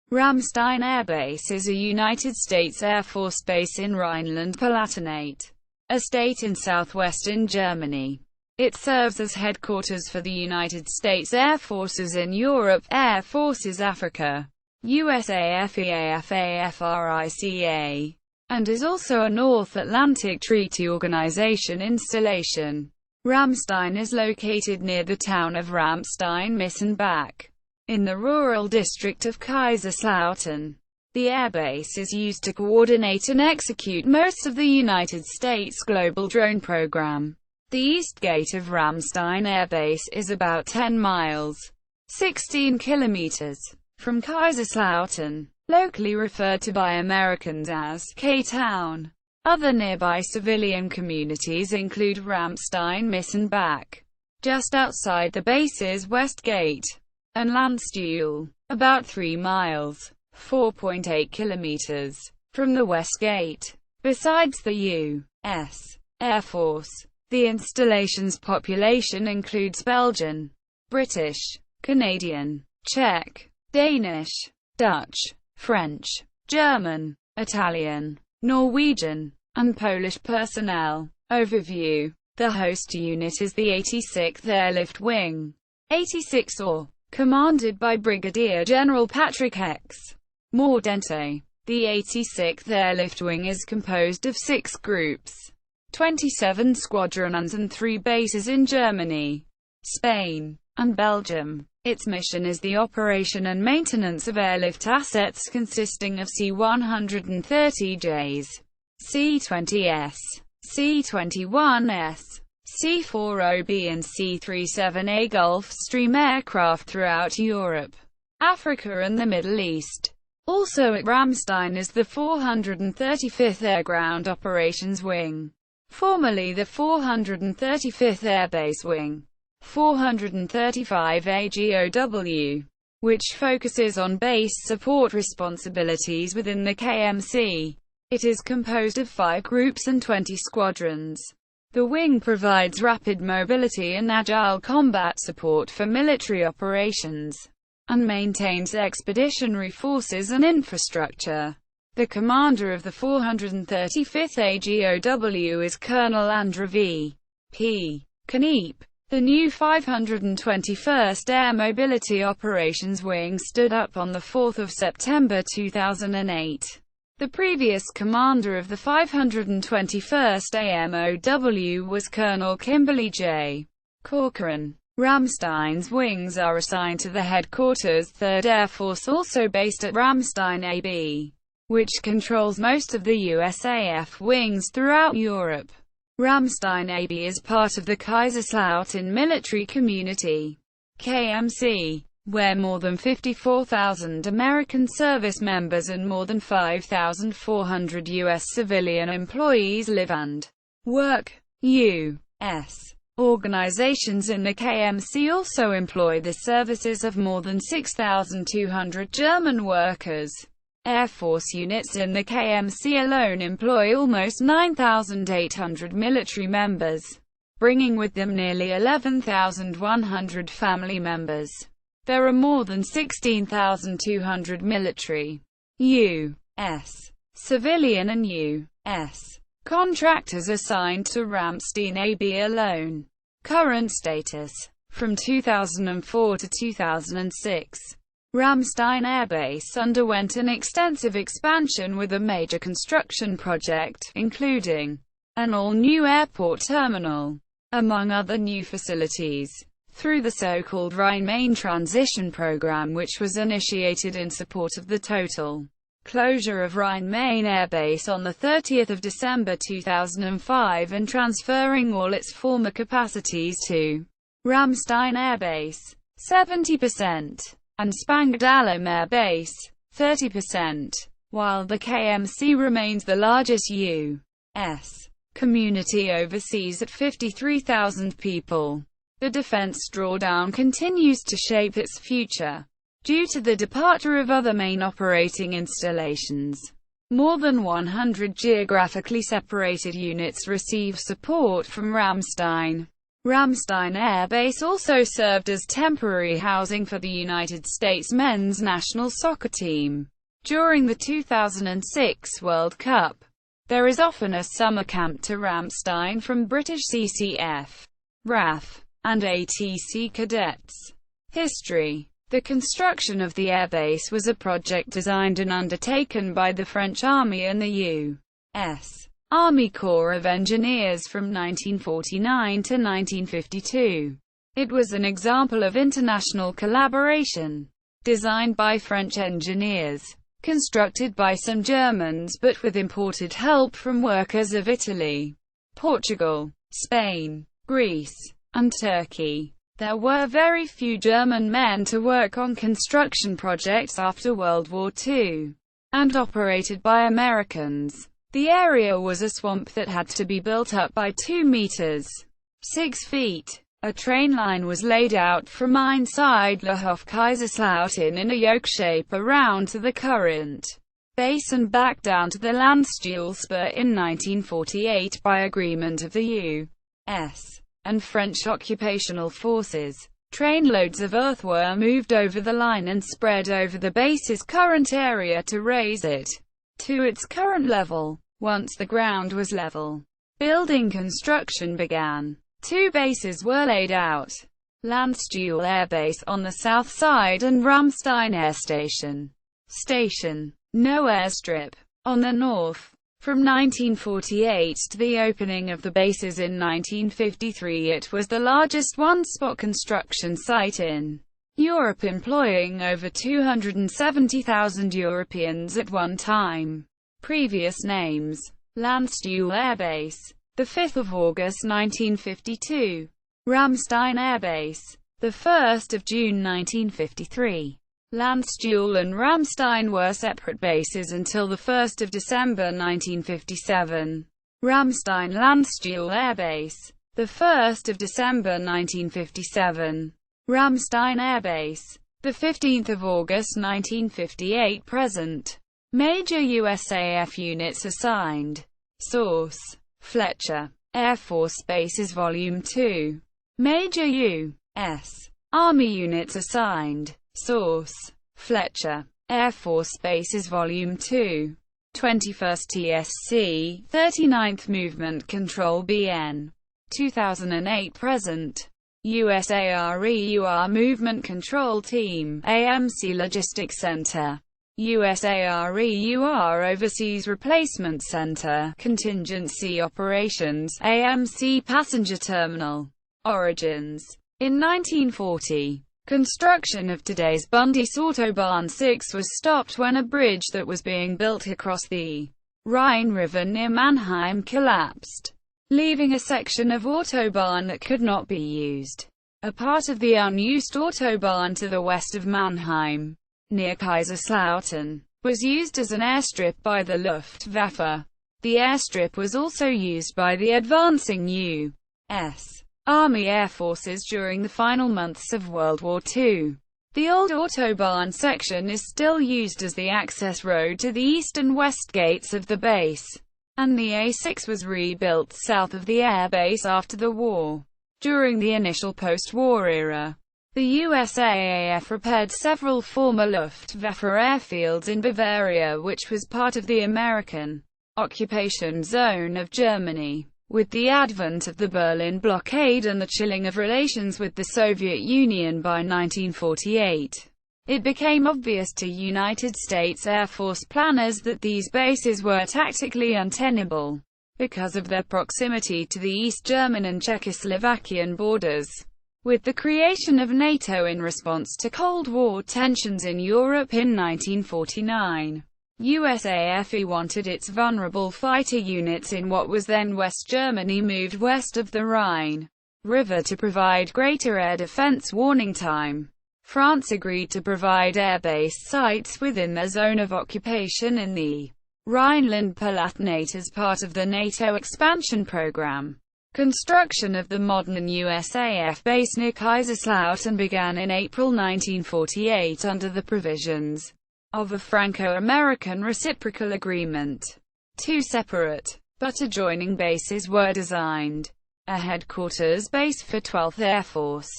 Ramstein Air Base is a United States Air Force base in Rhineland-Palatinate, a state in southwestern Germany. It serves as headquarters for the United States Air Forces in Europe, Air Forces Africa, USAFE-AFAFRICA, and is also a North Atlantic Treaty Organization installation. Ramstein is located near the town of Ramstein-Miesenbach, in the rural district of Kaiserslautern. The airbase is used to coordinate and execute most of the United States global drone program. The east gate of Ramstein Air Base is about 10 miles, 16 kilometers, from Kaiserslautern, locally referred to by Americans as K-Town. Other nearby civilian communities include Ramstein-Miesenbach, just outside the base's west gate, and Landstuhl, about 3 miles, 4.8 kilometers, from the west gate. Besides the U.S. Air Force, the installation's population includes Belgian, British, Canadian, Czech, Danish, Dutch, French, German, Italian, Norwegian, and Polish personnel. Overview. The host unit is the 86th Airlift Wing, 86 or commanded by Brigadier General Patrick X. Mordente. The 86th Airlift Wing is composed of 6 groups, 27 squadrons and 3 bases in Germany, Spain, and Belgium. Its mission is the operation and maintenance of airlift assets consisting of C-130Js, C-20S, C-21S, C-40B and C-37A Gulfstream aircraft throughout Europe, Africa and the Middle East. Also at Ramstein is the 435th Air Ground Operations Wing, formerly the 435th Air Base Wing, 435 AGOW, which focuses on base support responsibilities within the KMC. It is composed of 5 groups and 20 squadrons. The wing provides rapid mobility and agile combat support for military operations, and maintains expeditionary forces and infrastructure. The commander of the 435th AGOW is Colonel Andrew V. P. Kneep. The new 521st Air Mobility Operations Wing stood up on 4 September 2008. The previous commander of the 521st AMOW was Colonel Kimberly J. Corcoran. Ramstein's wings are assigned to the headquarters 3rd Air Force, also based at Ramstein AB, which controls most of the USAF wings throughout Europe. Ramstein AB is part of the Kaiserslautern Military Community, KMC, where more than 54,000 American service members and more than 5,400 U.S. civilian employees live and work. U.S. organizations in the KMC also employ the services of more than 6,200 German workers. Air Force units in the KMC alone employ almost 9,800 military members, bringing with them nearly 11,100 family members. There are more than 16,200 military, U.S. civilian and U.S. contractors assigned to Ramstein AB alone. Current status. From 2004 to 2006, Ramstein Air Base underwent an extensive expansion with a major construction project, including an all-new airport terminal, among other new facilities, through the so-called Rhine-Main Transition Program, which was initiated in support of the total closure of Rhine-Main Air Base on 30 December 2005 and transferring all its former capacities to Ramstein Air Base, 70%, and Spangdahlem Air Base, 30%, while the KMC remains the largest U.S. community overseas at 53,000 people. The defense drawdown continues to shape its future, due to the departure of other main operating installations. More than 100 geographically separated units receive support from Ramstein. Ramstein Air Base also served as temporary housing for the United States men's national soccer team during the 2006 World Cup. There is often a summer camp to Ramstein from British CCF, RAF, and ATC cadets. History. The construction of the airbase was a project designed and undertaken by the French Army and the U.S. Army Corps of Engineers from 1949 to 1952. It was an example of international collaboration. Designed by French engineers, constructed by some Germans but with imported help from workers of Italy, Portugal, Spain, Greece, and Turkey. There were very few German men to work on construction projects after World War II, and operated by Americans. The area was a swamp that had to be built up by 2 meters, 6 feet. A train line was laid out from Einsiedlerhof Kaiserslautern in a yoke shape around to the current base and back down to the Landstuhl spur in 1948 by agreement of the U.S. and French occupational forces. Trainloads of earth were moved over the line and spread over the base's current area to raise it to its current level. Once the ground was level, building construction began. 2 bases were laid out: Landstuhl Air Base on the south side and Ramstein Air Station. No airstrip. On the north. From 1948 to the opening of the bases in 1953, it was the largest one-spot construction site in Europe, employing over 270,000 Europeans at one time. Previous names: Landstuhl Air Base, the 5th of August 1952. Ramstein Air Base, the 1st of June 1953. Landstuhl and Ramstein were separate bases until the 1st of December 1957. Ramstein Landstuhl Air Base, the 1st of December 1957. Ramstein Air Base, the 15th of August 1958 present. Major USAF units assigned. Source: Fletcher. Air Force Bases Volume 2. Major U.S. Army units assigned. Source: Fletcher. Air Force Bases Volume 2. 21st TSC, 39th Movement Control BN. 2008 present. USAREUR Movement Control Team, AMC Logistics Center. USAREUR Overseas Replacement Center, Contingency Operations, AMC Passenger Terminal. Origins. In 1940. Construction of today's Bundes Autobahn 6 was stopped when a bridge that was being built across the Rhine River near Mannheim collapsed, leaving a section of Autobahn that could not be used. A part of the unused Autobahn to the west of Mannheim, near Kaiserslautern, was used as an airstrip by the Luftwaffe. The airstrip was also used by the advancing U.S. Army Air Forces during the final months of World War II. The old Autobahn section is still used as the access road to the east and west gates of the base, and the A6 was rebuilt south of the airbase after the war. During the initial post-war era, the USAAF repaired several former Luftwaffe airfields in Bavaria, which was part of the American occupation zone of Germany. With the advent of the Berlin blockade and the chilling of relations with the Soviet Union by 1948, it became obvious to United States Air Force planners that these bases were tactically untenable because of their proximity to the East German and Czechoslovakian borders. With the creation of NATO in response to Cold War tensions in Europe in 1949, USAFE wanted its vulnerable fighter units in what was then West Germany moved west of the Rhine River to provide greater air defense warning time. France agreed to provide airbase sites within their zone of occupation in the Rhineland-Palatinate as part of the NATO expansion program. Construction of the modern USAF base near Kaiserslautern began in April 1948 under the provisions of a Franco-American reciprocal agreement. 2 separate, but adjoining bases were designed a headquarters base for 12th Air Force,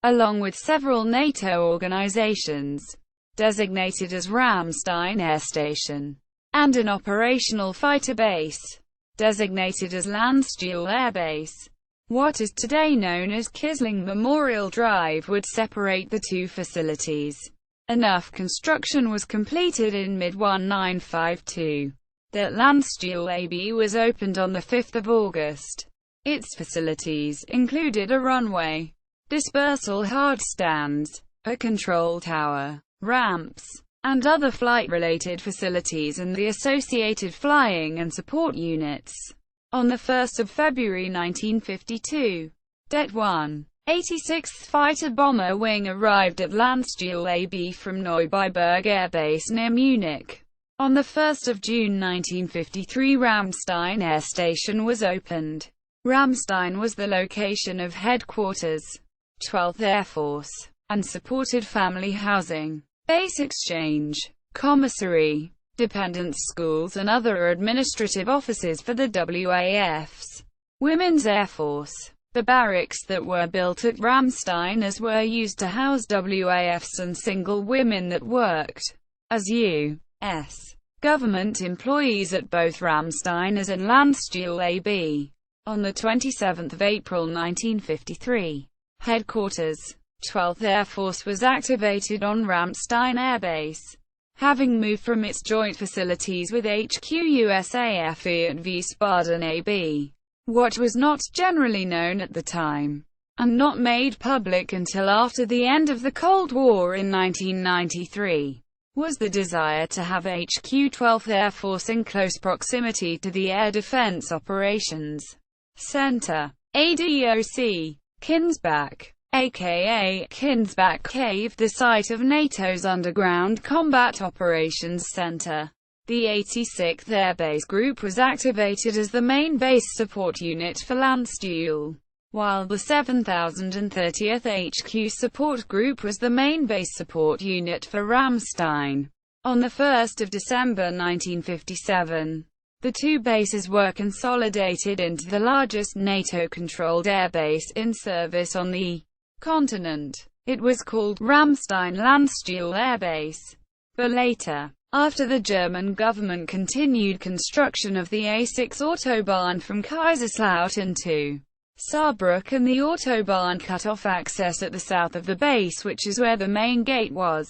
along with several NATO organizations, designated as Ramstein Air Station, and an operational fighter base, designated as Landstuhl Air Base. What is today known as Kisling Memorial Drive would separate the two facilities. Enough construction was completed in mid-1952 that Landstuhl AB was opened on 5 August. Its facilities included a runway, dispersal hard stands, a control tower, ramps, and other flight-related facilities and the associated flying and support units. On 1 February 1952, Det 1. 86th Fighter Bomber Wing arrived at Landstuhl AB from Neubiberg Air Base near Munich. On 1 June 1953, Ramstein Air Station was opened. Ramstein was the location of headquarters, 12th Air Force, and supported family housing, base exchange, commissary, dependents schools and other administrative offices for the WAF's Women's Air Force. The barracks that were built at Ramstein as were used to house WAFs and single women that worked as U.S. government employees at both Ramstein as and Landstuhl AB. On 27 April 1953, headquarters, 12th Air Force was activated on Ramstein Air Base, having moved from its joint facilities with HQ USAFE at Wiesbaden AB. What was not generally known at the time, and not made public until after the end of the Cold War in 1993, was the desire to have HQ 12th Air Force in close proximity to the Air Defense Operations Center, ADOC, Kinsbach, aka Kinsbach Cave, the site of NATO's Underground Combat Operations Center. The 86th Air Base Group was activated as the main base support unit for Landstuhl, while the 7030th HQ Support Group was the main base support unit for Ramstein. On 1 December 1957, the two bases were consolidated into the largest NATO-controlled airbase in service on the continent. It was called Ramstein Landstuhl Air Base, but later, after the German government continued construction of the A6 Autobahn from Kaiserslautern to Saarbrücken, and the Autobahn cut off access at the south of the base, which is where the main gate was,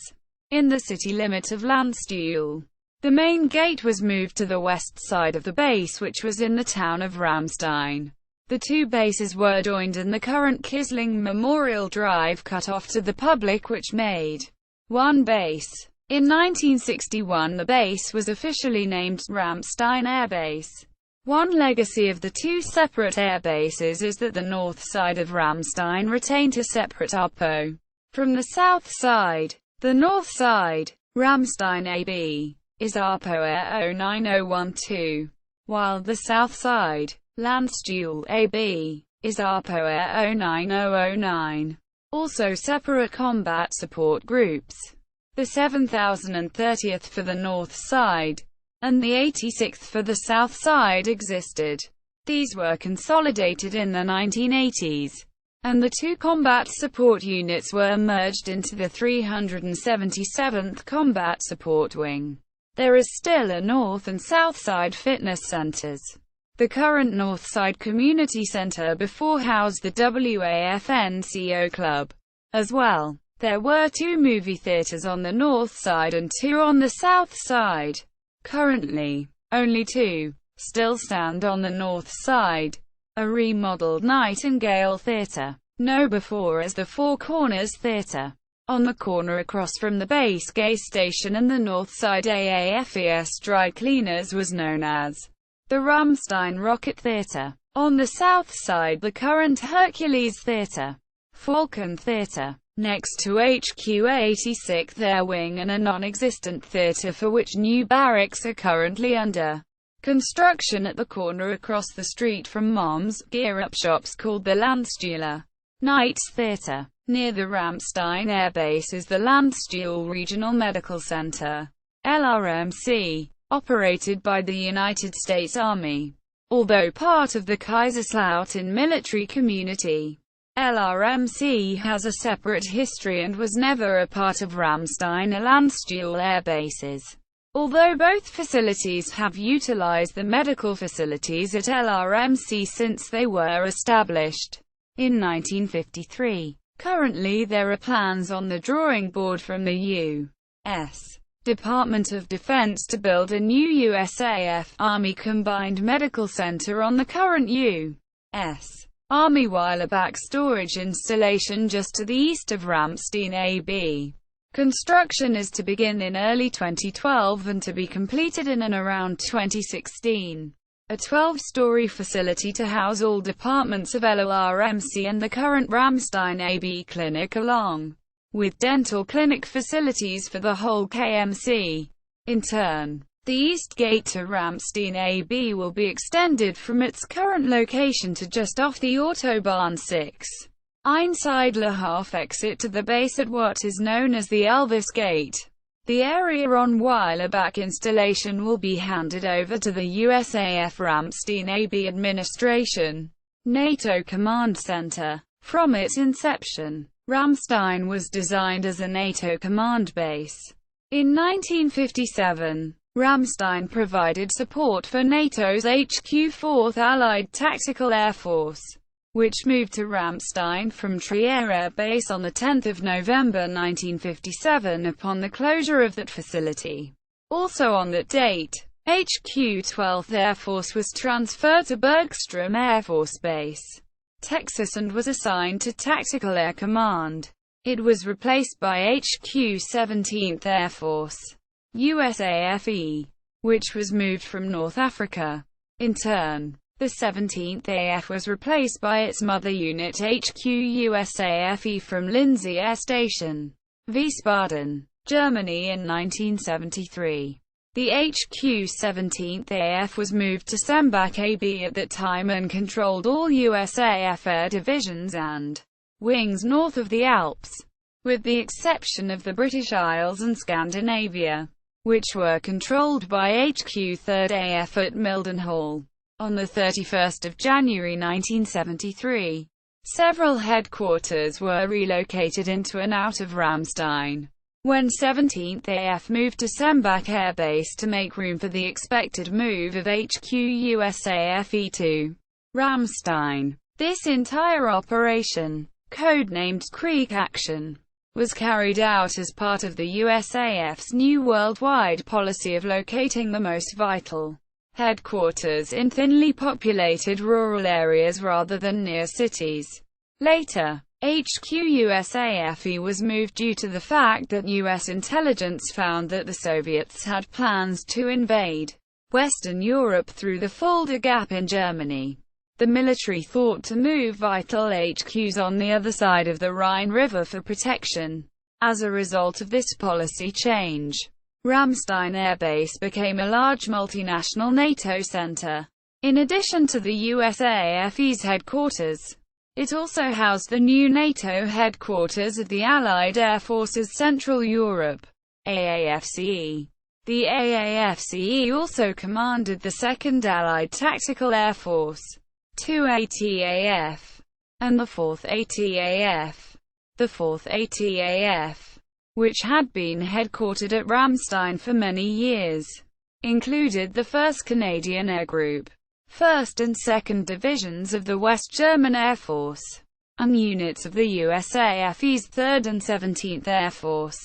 in the city limit of Landstuhl. The main gate was moved to the west side of the base, which was in the town of Ramstein. The two bases were joined and the current Kisling Memorial Drive cut off to the public, which made one base. In 1961 the base was officially named Ramstein Air Base. One legacy of the two separate air bases is that the north side of Ramstein retained a separate ARPO from the south side. The north side, Ramstein AB, is ARPO Air 09012, while the south side, Landstuhl AB, is ARPO Air 09009. Also separate combat support groups, the 7030th for the north side, and the 86th for the south side existed. These were consolidated in the 1980s, and the two combat support units were merged into the 377th Combat Support Wing. There is still a north and south side fitness centers. The current north side community center before housed the WAFNCO Club. As well, there were two movie theaters on the north side and two on the south side. Currently, only two still stand on the north side. A remodeled Nightingale Theatre, known before as the Four Corners Theatre, on the corner across from the base gas station and the north side AAFES dry cleaners, was known as the Ramstein Rocket Theatre. On the south side, the current Hercules Theatre, Falcon Theatre, next to HQ 86th Air Wing, and a non-existent theatre for which new barracks are currently under construction at the corner across the street from Mom's gear-up shops called the Landstuhler Knights Theatre. Near the Ramstein Air Base is the Landstuhl Regional Medical Center, LRMC, operated by the United States Army. Although part of the Kaiserslautern military community, LRMC has a separate history and was never a part of Ramstein or Landstuhl air bases. Although both facilities have utilized the medical facilities at LRMC since they were established in 1953. Currently there are plans on the drawing board from the U.S. Department of Defense to build a new USAF Army Combined Medical Center on the current U.S. Army Weilerbach storage installation just to the east of Ramstein AB. Construction is to begin in early 2012 and to be completed in and around 2016. A 12-story facility to house all departments of LRMC and the current Ramstein AB clinic along with dental clinic facilities for the whole KMC. In turn, the east gate to Ramstein AB will be extended from its current location to just off the Autobahn 6. Einsiedlerhof exit to the base at what is known as the Elvis Gate. The area on Weilerbach installation will be handed over to the USAF Ramstein AB administration, NATO Command Center. From its inception, Ramstein was designed as a NATO command base. In 1957, Ramstein provided support for NATO's HQ 4th Allied Tactical Air Force, which moved to Ramstein from Trier Air Base on 10 November 1957 upon the closure of that facility. Also on that date, HQ 12th Air Force was transferred to Bergstrom Air Force Base, Texas and was assigned to Tactical Air Command. It was replaced by HQ 17th Air Force, USAFE, which was moved from North Africa. In turn, the 17th AF was replaced by its mother unit HQ USAFE from Lindsey Air Station, Wiesbaden, Germany in 1973. The HQ 17th AF was moved to Miesenbach AB at that time and controlled all USAF air divisions and wings north of the Alps, with the exception of the British Isles and Scandinavia, which were controlled by HQ 3rd AF at Mildenhall. On 31 January 1973, several headquarters were relocated into and out of Ramstein. When 17th AF moved to Miesenbach Air Base to make room for the expected move of HQ USAFE to Ramstein, this entire operation, codenamed Creek Action, was carried out as part of the USAF's new worldwide policy of locating the most vital headquarters in thinly populated rural areas rather than near cities. Later, HQ USAFE was moved due to the fact that U.S. intelligence found that the Soviets had plans to invade Western Europe through the Fulda Gap in Germany. The military thought to move vital HQs on the other side of the Rhine River for protection. As a result of this policy change, Ramstein Air Base became a large multinational NATO center. In addition to the USAFE's headquarters, it also housed the new NATO headquarters of the Allied Air Forces Central Europe, AAFCE. The AAFCE also commanded the 2nd Allied Tactical Air Force, 2ATAF, and the 4th ATAF. The 4th ATAF, which had been headquartered at Ramstein for many years, included the 1st Canadian Air Group, 1st and 2nd Divisions of the West German Air Force, and units of the USAFE's 3rd and 17th Air Force.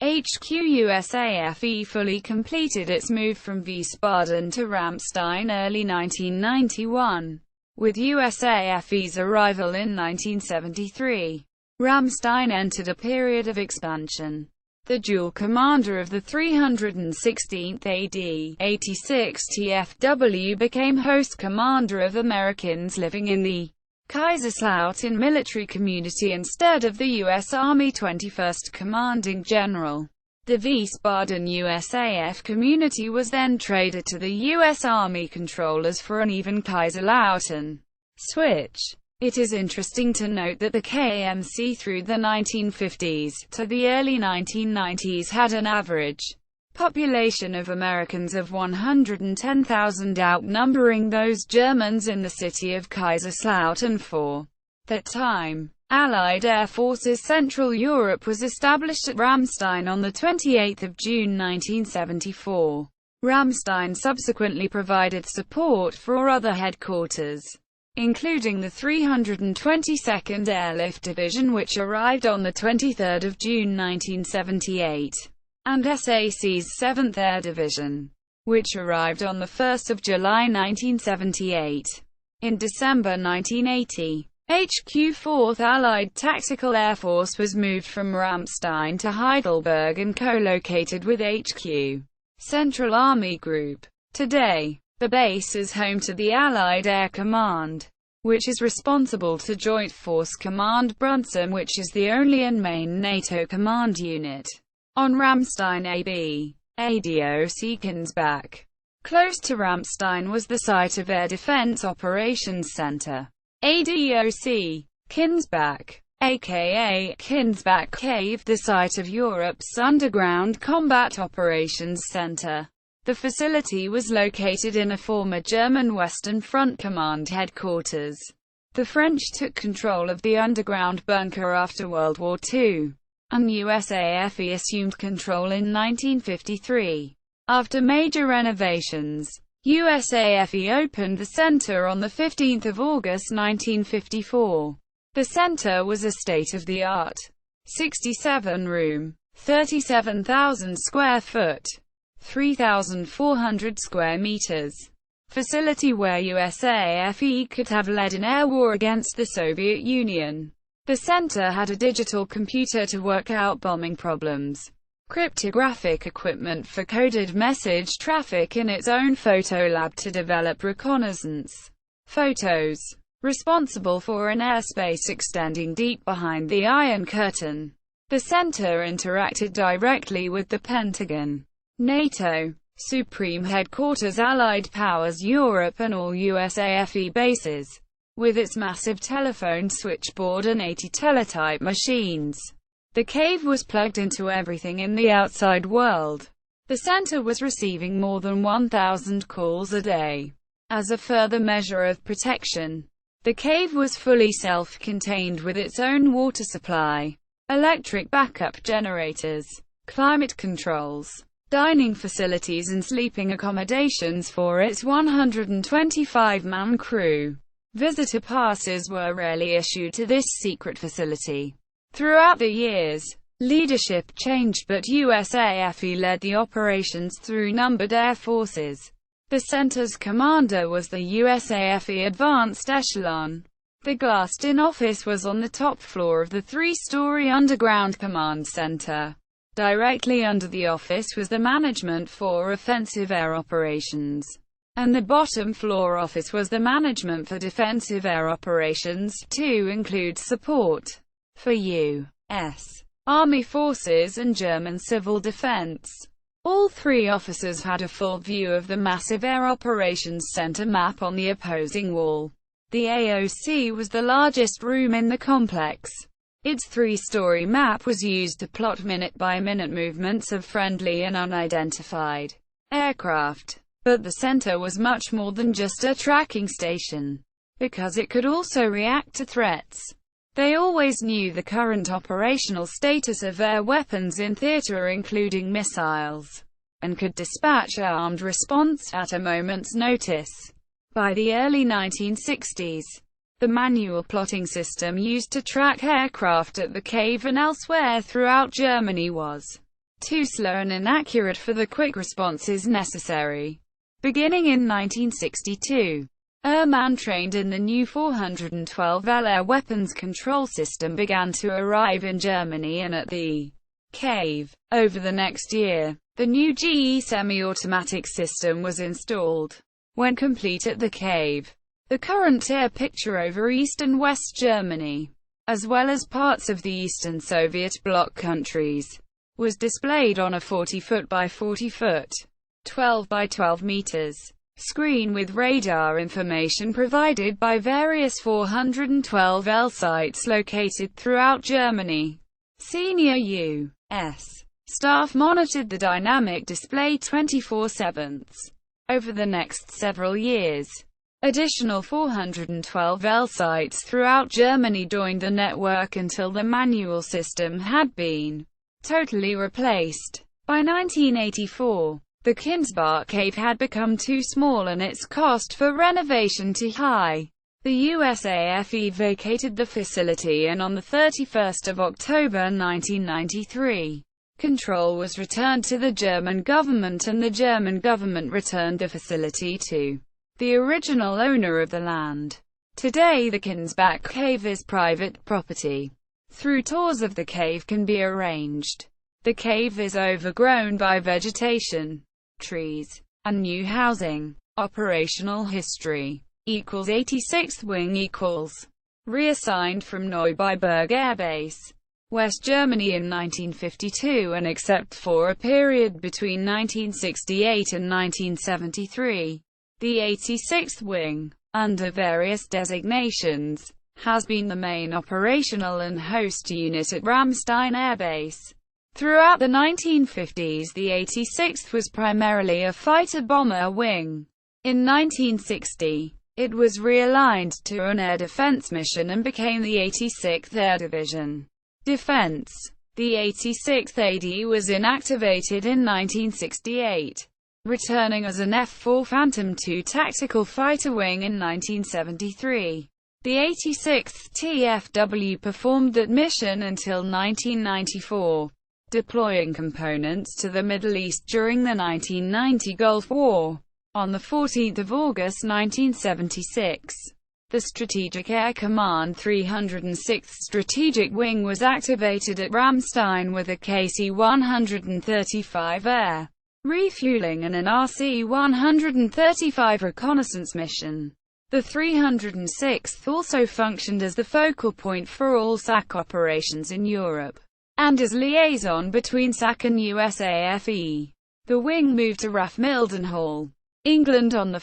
HQ USAFE fully completed its move from Wiesbaden to Ramstein early 1991. With USAFE's arrival in 1973, Ramstein entered a period of expansion. The dual commander of the 316th AD, 86 TFW became host commander of Americans living in the Kaiserslautern military community instead of the U.S. Army 21st Commanding General. The Wiesbaden USAF community was then traded to the U.S. Army controllers for an even Kaiserslautern switch. It is interesting to note that the KMC through the 1950s to the early 1990s had an average Population of Americans of 110,000, outnumbering those Germans in the city of Kaiserslautern. For that time, Allied Air Forces Central Europe was established at Ramstein on 28 June 1974. Ramstein subsequently provided support for other headquarters, including the 322nd Airlift Division, which arrived on 23 June 1978, and SAC's 7th Air Division, which arrived on 1 July 1978. In December 1980, HQ 4th Allied Tactical Air Force was moved from Ramstein to Heidelberg and co-located with HQ Central Army Group. Today, the base is home to the Allied Air Command, which is responsible to Joint Force Command Brunssum, which is the only and main NATO command unit on Ramstein AB. ADOC Kinsbach. Close to Ramstein was the site of Air Defense Operations Center. ADOC Kinsbach, aka Kinsbach Cave, the site of Europe's underground combat operations center. The facility was located in a former German Western Front Command headquarters. The French took control of the underground bunker after World War II, and USAFE assumed control in 1953. After major renovations, USAFE opened the center on 15 August 1954. The center was a state-of-the-art 67-room, 37,000 square foot, 3,400 square meters facility where USAFE could have led an air war against the Soviet Union. The center had a digital computer to work out bombing problems, cryptographic equipment for coded message traffic, in its own photo lab to develop reconnaissance photos, responsible for an airspace extending deep behind the Iron Curtain. The center interacted directly with the Pentagon, NATO, Supreme Headquarters, Allied Powers Europe, and all USAFE bases, with its massive telephone switchboard and 80 teletype machines. The cave was plugged into everything in the outside world. The center was receiving more than 1,000 calls a day. As a further measure of protection, the cave was fully self-contained with its own water supply, electric backup generators, climate controls, dining facilities and sleeping accommodations for its 125-man crew. Visitor passes were rarely issued to this secret facility. Throughout the years, leadership changed, but USAFE led the operations through numbered air forces. The center's commander was the USAFE Advanced Echelon. The glassed-in office was on the top floor of the three-story underground command center. Directly under the office was the Management for Offensive Air Operations, and the bottom floor office was the Management for Defensive Air Operations, to include support for U.S. Army forces and German civil defense. All three offices had a full view of the massive Air Operations Center map on the opposing wall. The AOC was the largest room in the complex. Its three-story map was used to plot minute-by-minute movements of friendly and unidentified aircraft. But the center was much more than just a tracking station, because it could also react to threats. They always knew the current operational status of air weapons in theater, including missiles, and could dispatch armed response at a moment's notice. By the early 1960s, the manual plotting system used to track aircraft at the cave and elsewhere throughout Germany was too slow and inaccurate for the quick responses necessary. Beginning in 1962, airmen trained in the new 412L air weapons control system began to arrive in Germany and at the cave. Over the next year, the new GE semi-automatic system was installed. When complete at the cave, the current air picture over East and West Germany, as well as parts of the Eastern Soviet bloc countries, was displayed on a 40-foot by 40-foot, 12 by 12 meters screen with radar information provided by various 412L sites located throughout Germany. Senior U.S. Staff monitored the dynamic display 24/7. Over the next several years, additional 412 L sites throughout Germany joined the network until the manual system had been totally replaced. By 1984, the Kinsbach cave had become too small and its cost for renovation too high. The USAFE vacated the facility, and on 31 October 1993, control was returned to the German government, and the German government returned the facility to the original owner of the land. Today the Kinsbach cave is private property. Through tours of the cave can be arranged. The cave is overgrown by vegetation, trees, and new housing. Operational history equals 86th Wing equals reassigned from Neubiberg Air Base, West Germany in 1952, and except for a period between 1968 and 1973, the 86th Wing, under various designations, has been the main operational and host unit at Ramstein Air Base. Throughout the 1950s, the 86th was primarily a fighter-bomber wing. In 1960, it was realigned to an air defense mission and became the 86th Air Division. Defense. The 86th AD was inactivated in 1968, returning as an F-4 Phantom II tactical fighter wing in 1973. The 86th TFW performed that mission until 1994. Deploying components to the Middle East during the 1990 Gulf War. On 14 August 1976, the Strategic Air Command 306th Strategic Wing was activated at Ramstein with a KC-135 air refueling and an RC-135 reconnaissance mission. The 306th also functioned as the focal point for all SAC operations in Europe, and as liaison between SAC and USAFE. The wing moved to RAF Mildenhall, England on 1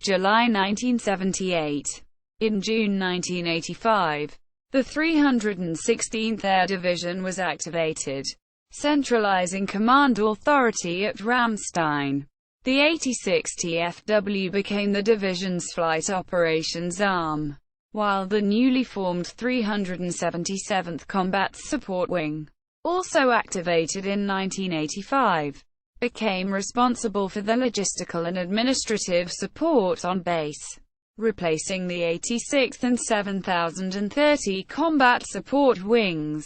July 1978. In June 1985, the 316th Air Division was activated, centralizing command authority at Ramstein. The 86th TFW became the division's flight operations arm, while the newly formed 377th Combat Support Wing, also activated in 1985, became responsible for the logistical and administrative support on base, replacing the 86th and 7030 Combat Support Wings.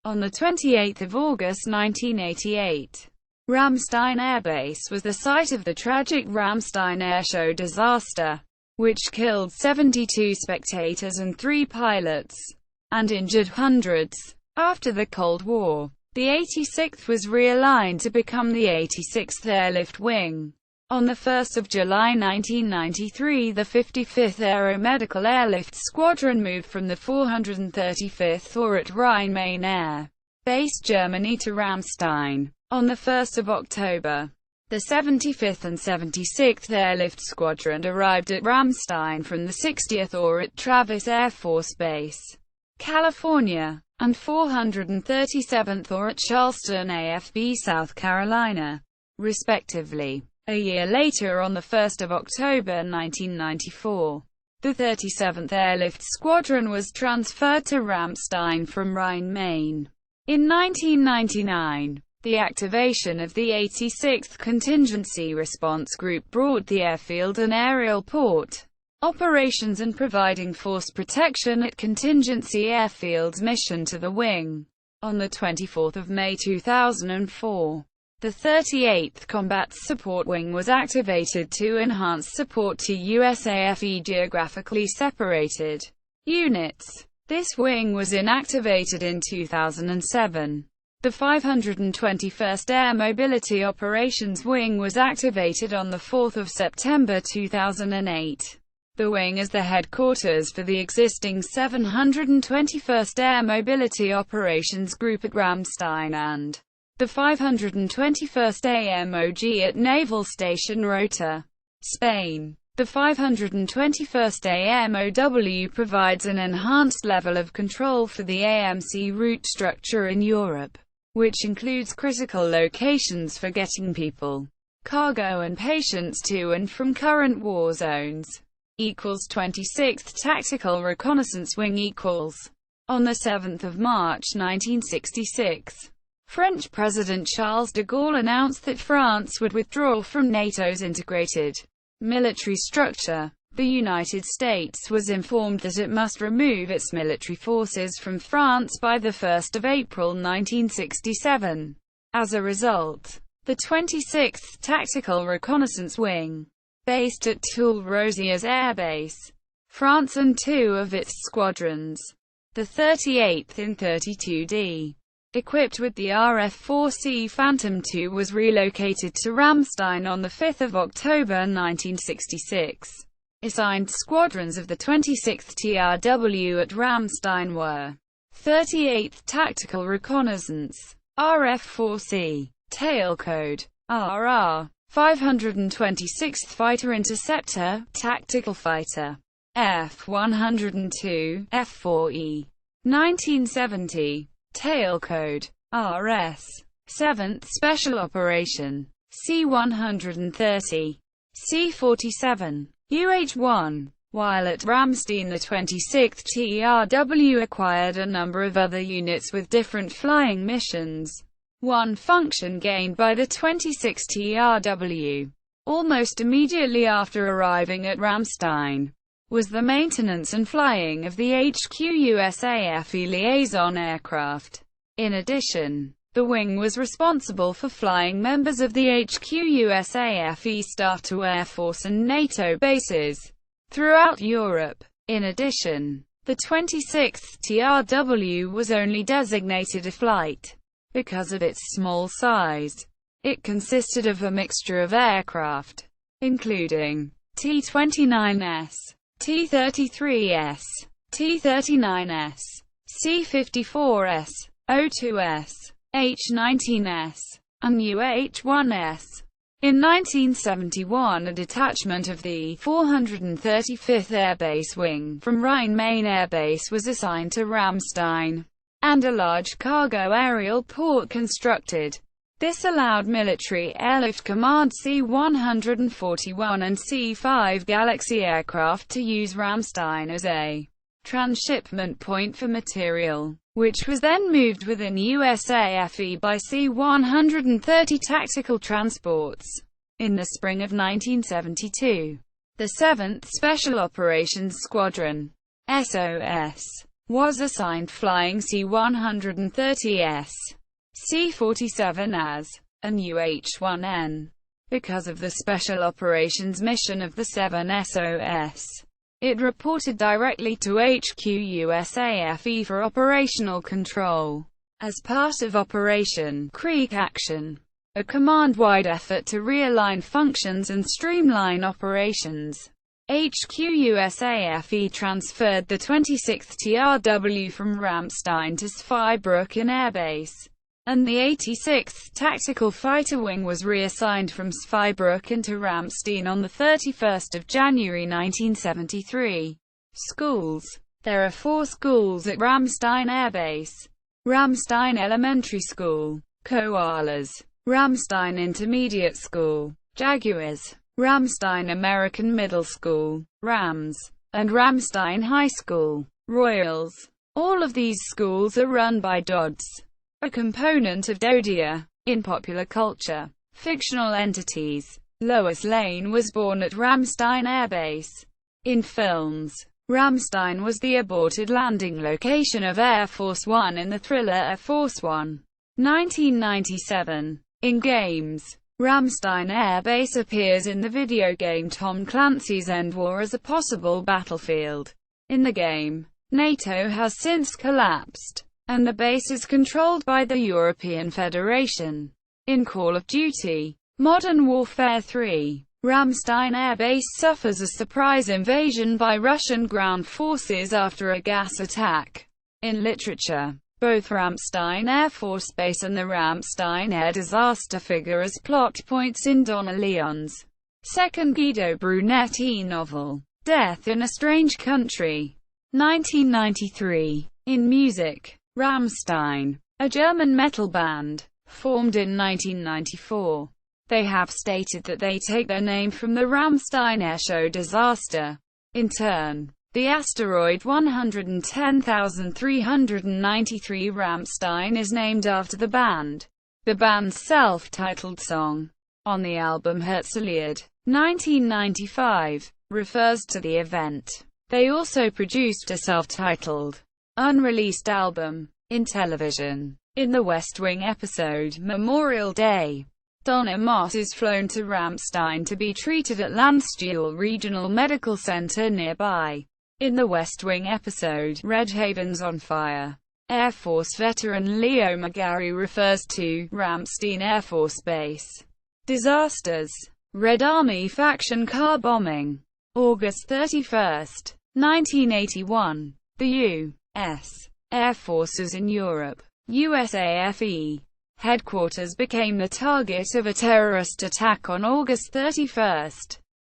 On 28 August 1988, Ramstein Air Base was the site of the tragic Ramstein Airshow disaster, which killed 72 spectators and 3 pilots, and injured hundreds. After the Cold War, the 86th was realigned to become the 86th Airlift Wing. On 1 July 1993, the 55th Aeromedical Airlift Squadron moved from the 435th or at Rhein-Main Air Base, Germany to Ramstein. On 1 October, the 75th and 76th Airlift Squadron arrived at Ramstein from the 60th or at Travis Air Force Base, California, and 437th or at Charleston AFB, South Carolina, respectively. A year later, on 1 October 1994, the 37th Airlift Squadron was transferred to Ramstein from Rhein-Main. In 1999, the activation of the 86th Contingency Response Group brought the airfield and aerial port operations and providing force protection at Contingency Airfield's mission to the wing. On 24 May 2004, the 38th Combat Support Wing was activated to enhance support to USAFE geographically separated units. This wing was inactivated in 2007. The 521st Air Mobility Operations Wing was activated on 4 September 2008. The wing is the headquarters for the existing 721st Air Mobility Operations Group at Ramstein and the 521st AMOG at Naval Station Rota, Spain. The 521st AMOW provides an enhanced level of control for the AMC route structure in Europe. which includes critical locations for getting people, cargo and patients to and from current war zones. 26th Tactical Reconnaissance Wing On 7 March 1966, French President Charles de Gaulle announced that France would withdraw from NATO's integrated military structure. The United States was informed that it must remove its military forces from France by 1 April 1967. As a result, the 26th Tactical Reconnaissance Wing, based at Toulouse Air Base, France, and two of its squadrons, the 38th and 32D, equipped with the RF-4C Phantom II, was relocated to Ramstein on 5 October 1966. Assigned squadrons of the 26th TRW at Ramstein were 38th Tactical Reconnaissance, RF-4C, tail code, RR, 526th Fighter Interceptor, Tactical Fighter, F-102, F-4E, 1970, tail code, RS, 7th Special Operation, C-130, C-47, UH-1. While at Ramstein, the 26th TRW acquired a number of other units with different flying missions. One function gained by the 26th TRW, almost immediately after arriving at Ramstein, was the maintenance and flying of the HQ USAFE liaison aircraft. In addition, the wing was responsible for flying members of the HQ USAFE staff to Air Force and NATO bases throughout Europe. In addition, the 26th TRW was only designated a flight because of its small size. It consisted of a mixture of aircraft, including T-29s, T-33s, T-39s, C-54s, O-2s, H-19s, and UH-1s. In 1971, a detachment of the 435th Air Base Wing from Rhineland Air Base was assigned to Ramstein, and a large cargo aerial port constructed. This allowed Military Airlift Command C-141 and C-5 Galaxy aircraft to use Ramstein as a transshipment point for material, which was then moved within USAFE by C-130 tactical transports. In the spring of 1972, the 7th Special Operations Squadron, SOS, was assigned flying C-130s, C-47as, and UH-1N. Because of the Special Operations mission of the 7SOS, it reported directly to HQ USAFE for operational control. As part of Operation Creek Action, a command-wide effort to realign functions and streamline operations, HQ USAFE transferred the 26th TRW from Ramstein to Zweibrücken Air Base, and the 86th Tactical Fighter Wing was reassigned from Zweibrücken to Ramstein on 31 January 1973. Schools. There are 4 schools at Ramstein Air Base: Ramstein Elementary School, Koalas; Ramstein Intermediate School, Jaguars; Ramstein American Middle School, Rams; and Ramstein High School, Royals. All of these schools are run by DODs, a component of DODIA. In popular culture, fictional entities. Lois Lane was born at Ramstein Air Base. In films, Ramstein was the aborted landing location of Air Force One in the thriller Air Force One, 1997. In games, Ramstein Air Base appears in the video game Tom Clancy's End War as a possible battlefield. In the game, NATO has since collapsed, and the base is controlled by the European Federation. In Call of Duty: Modern Warfare 3, Ramstein Air Base suffers a surprise invasion by Russian ground forces after a gas attack. In literature, both Ramstein Air Force Base and the Ramstein Air Disaster figure as plot points in Donna Leon's second Guido Brunetti novel, Death in a Strange Country, 1993. In music, Ramstein a German metal band, formed in 1994. They have stated that they take their name from the Ramstein airshow disaster. In turn, the asteroid 110,393 Ramstein is named after the band. The band's self-titled song on the album Herzlied, 1995, refers to the event. They also produced a self-titled, unreleased album in television. In the West Wing episode Memorial Day, Donna Moss is flown to Ramstein to be treated at Landstuhl Regional Medical Center nearby. In the West Wing episode Red Haven's on Fire, Air Force veteran Leo McGarry refers to Ramstein Air Force Base disasters. Red Army faction car bombing. August 31, 1981. The U.S. Air Forces in Europe, USAFE headquarters became the target of a terrorist attack on August 31,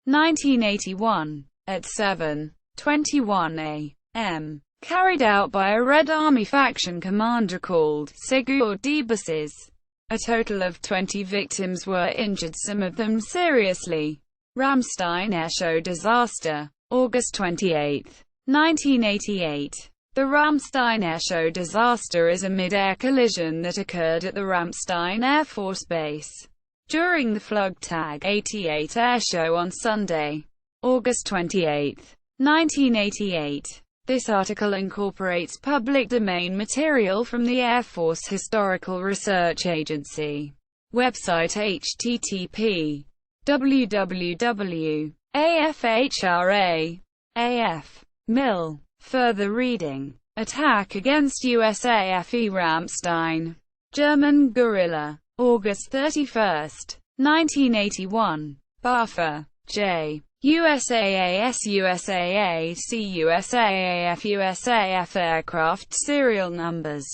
1981, at 7:21 a.m., carried out by a Red Army faction commander called Sigurd Debussys. A total of 20 victims were injured, some of them seriously. Ramstein airshow disaster. August 28, 1988. The Ramstein airshow disaster is a mid-air collision that occurred at the Ramstein Air Force Base during the Flugtag 88 airshow on Sunday, August 28, 1988. This article incorporates public domain material from the Air Force Historical Research Agency website http://www.afafrica.mil. Further reading. Attack against USAFE Ramstein. German guerrilla. August 31, 1981. Baffer, J. USAAS USAAC USAAF USAF aircraft serial numbers.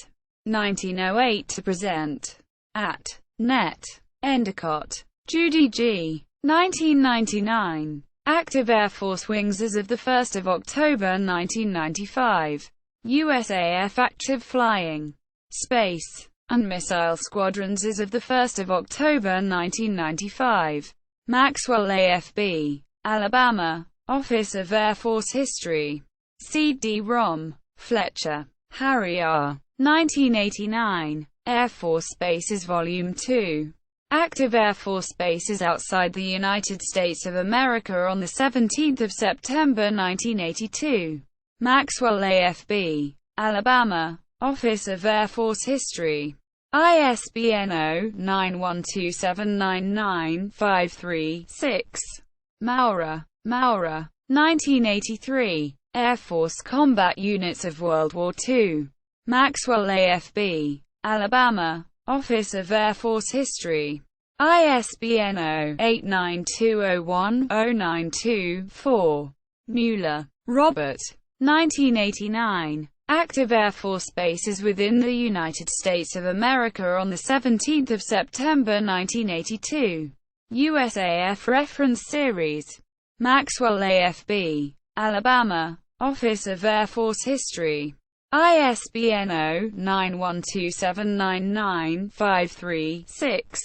1908 to present. At. Net. Endicott. Judy G. 1999. Active Air Force wings as of 1 October 1995. USAF active flying, space, and missile squadrons as of 1 October 1995. Maxwell AFB, Alabama, Office of Air Force History. CD-ROM. Fletcher, Harry R. 1989. Air Force Bases Volume 2. Active Air Force bases outside the United States of America on 17 September 1982. Maxwell AFB, Alabama, Office of Air Force History. ISBN 0-91279953-6. Maurer, 1983. Air Force Combat Units of World War II. Maxwell AFB, Alabama, Office of Air Force History. ISBN 0-89201-092-4. Mueller, Robert. 1989. Active Air Force bases within the United States of America on 17 September 1982. USAF Reference Series. Maxwell AFB, Alabama, Office of Air Force History. ISBN 0-91279953-6.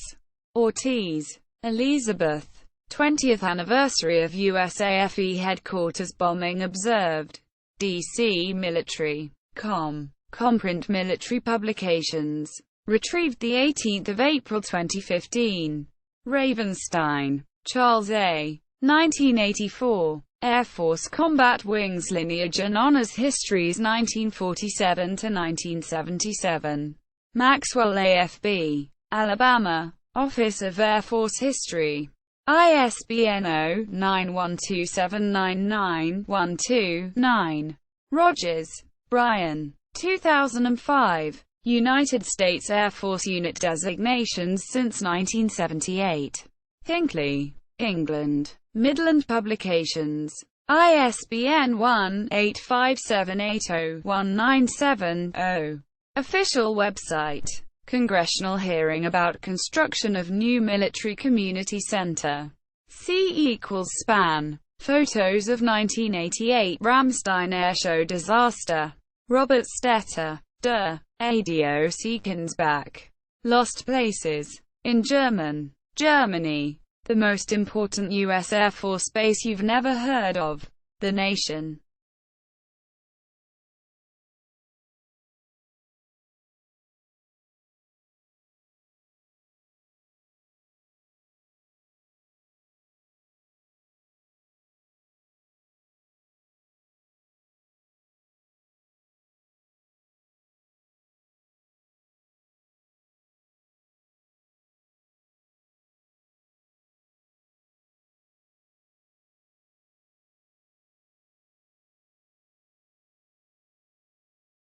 Ortiz, Elizabeth. 20th anniversary of USAFE headquarters bombing observed. DC Military. Comprint Military Publications. Retrieved 18 April 2015. Ravenstein, Charles A. 1984. Air Force Combat Wings Lineage and Honors Histories 1947 to 1977. Maxwell AFB, Alabama, Office of Air Force History. ISBN 0-91279912-9. Rogers, Brian. 2005. United States Air Force Unit Designations since 1978. Hinckley, England. Midland Publications. ISBN 1-85780-197-0. Official website. Congressional hearing about construction of new military community center. C=span. Photos of 1988 Ramstein airshow disaster. Robert Stetter. Der Ado-Emissionsbach. Lost places. In German. Germany. The most important U.S. Air Force base you've never heard of. The nation.